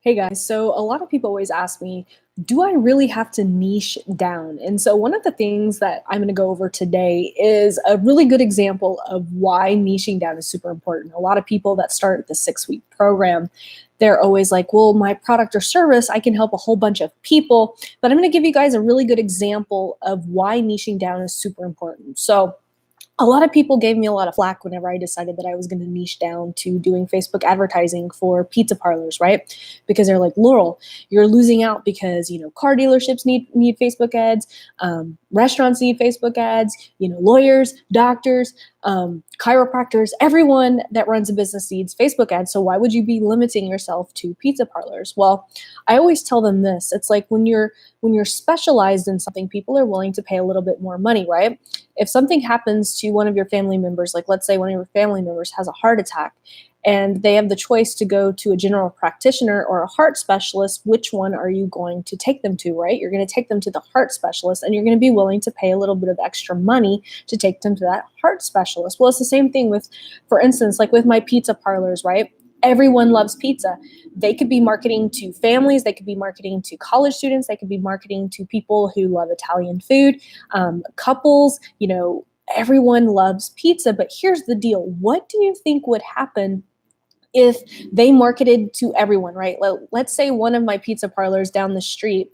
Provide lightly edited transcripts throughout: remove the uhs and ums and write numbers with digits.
Hey guys, so a lot of people always ask me, do I really have to niche down? And so one of the things that I'm going to go over today is a really good example of why niching down is super important. A lot of people that start the 6 week program, they're always like, well, my product or service, I can help a whole bunch of people. But I'm going to give you guys a really good example of why niching down is super important. So a lot of people gave me a lot of flack whenever I decided that I was going to niche down to doing Facebook advertising for pizza parlors, right? Because they're like, Laurel, you're losing out because car dealerships need Facebook ads, restaurants need Facebook ads, lawyers, doctors, chiropractors, everyone that runs a business needs Facebook ads. So why would you be limiting yourself to pizza parlors? Well, I always tell them this: it's like when you're specialized in something, people are willing to pay a little bit more money, right? If something happens to one of your family members, like let's say one of your family members has a heart attack and they have the choice to go to a general practitioner or a heart specialist, which one are you going to take them to, right? You're going to take them to the heart specialist, and you're going to be willing to pay a little bit of extra money to take them to that heart specialist. Well, it's the same thing with, for instance, like with my pizza parlors, right? Everyone loves pizza. They could be marketing to families, they could be marketing to college students, they could be marketing to people who love Italian food, couples, everyone loves pizza. But here's the deal: what do you think would happen if they marketed to everyone, right? Let's say one of my pizza parlors down the street,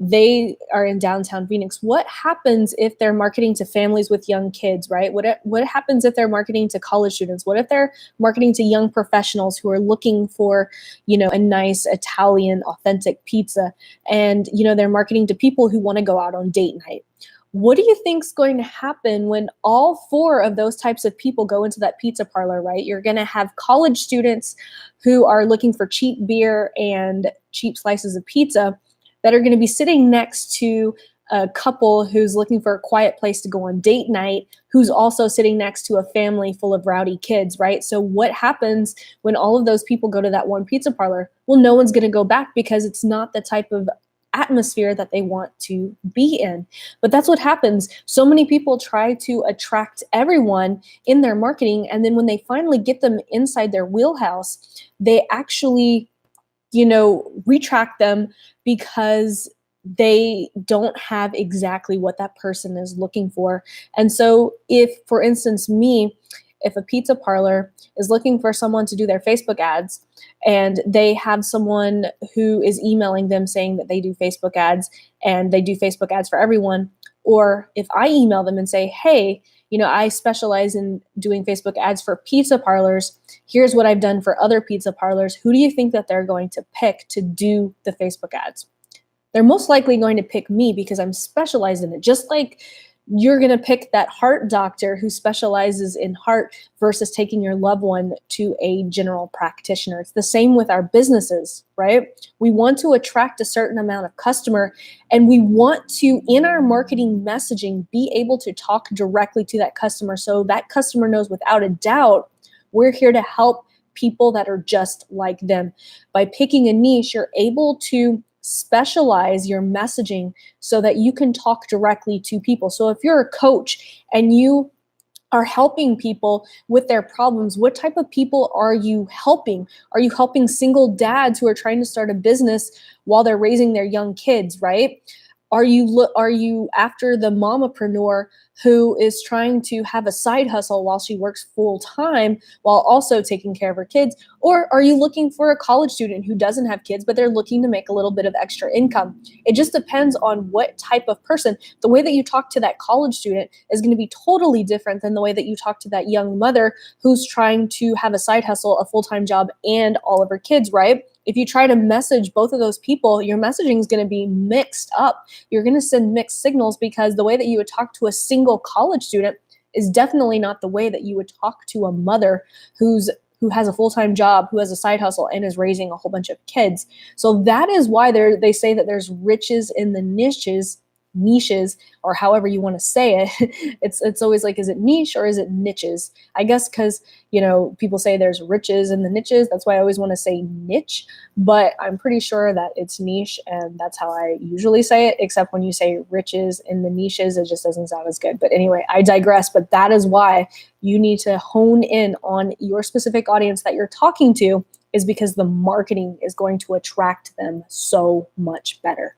they are in downtown Phoenix. What happens if they're marketing to families with young kids, right? What happens if they're marketing to college students? What if they're marketing to young professionals who are looking for, a nice Italian authentic pizza, and they're marketing to people who want to go out on date night? What do you think's going to happen when all four of those types of people go into that pizza parlor, right? You're going to have college students who are looking for cheap beer and cheap slices of pizza that are going to be sitting next to a couple who's looking for a quiet place to go on date night, who's also sitting next to a family full of rowdy kids, right? So what happens when all of those people go to that one pizza parlor? Well, no one's going to go back because it's not the type of atmosphere that they want to be in. But that's what happens. So many people try to attract everyone in their marketing, and then when they finally get them inside their wheelhouse, they actually retract them because they don't have exactly what that person is looking for. And so if, for instance, if a pizza parlor is looking for someone to do their Facebook ads and they have someone who is emailing them saying that they do Facebook ads and they do Facebook ads for everyone, or if I email them and say, hey, I specialize in doing Facebook ads for pizza parlors. Here's what I've done for other pizza parlors. Who do you think that they're going to pick to do the Facebook ads? They're most likely going to pick me because I'm specialized in it. Just like you're going to pick that heart doctor who specializes in heart versus taking your loved one to a general practitioner. It's the same with our businesses, right? We want to attract a certain amount of customer, and we want to, in our marketing messaging, be able to talk directly to that customer so that customer knows without a doubt we're here to help people that are just like them. By picking a niche, you're able to specialize your messaging so that you can talk directly to people. So if you're a coach and you are helping people with their problems, what type of people are you helping? Are you helping single dads who are trying to start a business while they're raising their young kids, right? Are you after the momapreneur who is trying to have a side hustle while she works full time while also taking care of her kids? Or are you looking for a college student who doesn't have kids, but they're looking to make a little bit of extra income? It just depends on what type of person. The way that you talk to that college student is going to be totally different than the way that you talk to that young mother who's trying to have a side hustle, a full-time job, and all of her kids, right? If you try to message both of those people, your messaging is going to be mixed up. You're going to send mixed signals because the way that you would talk to a single college student is definitely not the way that you would talk to a mother who has a full-time job, who has a side hustle, and is raising a whole bunch of kids. So that is why they say that there's riches in the niches, or however you want to say it. It's always like, is it niche or is it niches? I guess because people say there's riches in the niches. That's why I always want to say niche, but I'm pretty sure that it's niche, and that's how I usually say it, except when you say riches in the niches, it just doesn't sound as good. But anyway, I digress. But that is why you need to hone in on your specific audience that you're talking to is because the marketing is going to attract them so much better.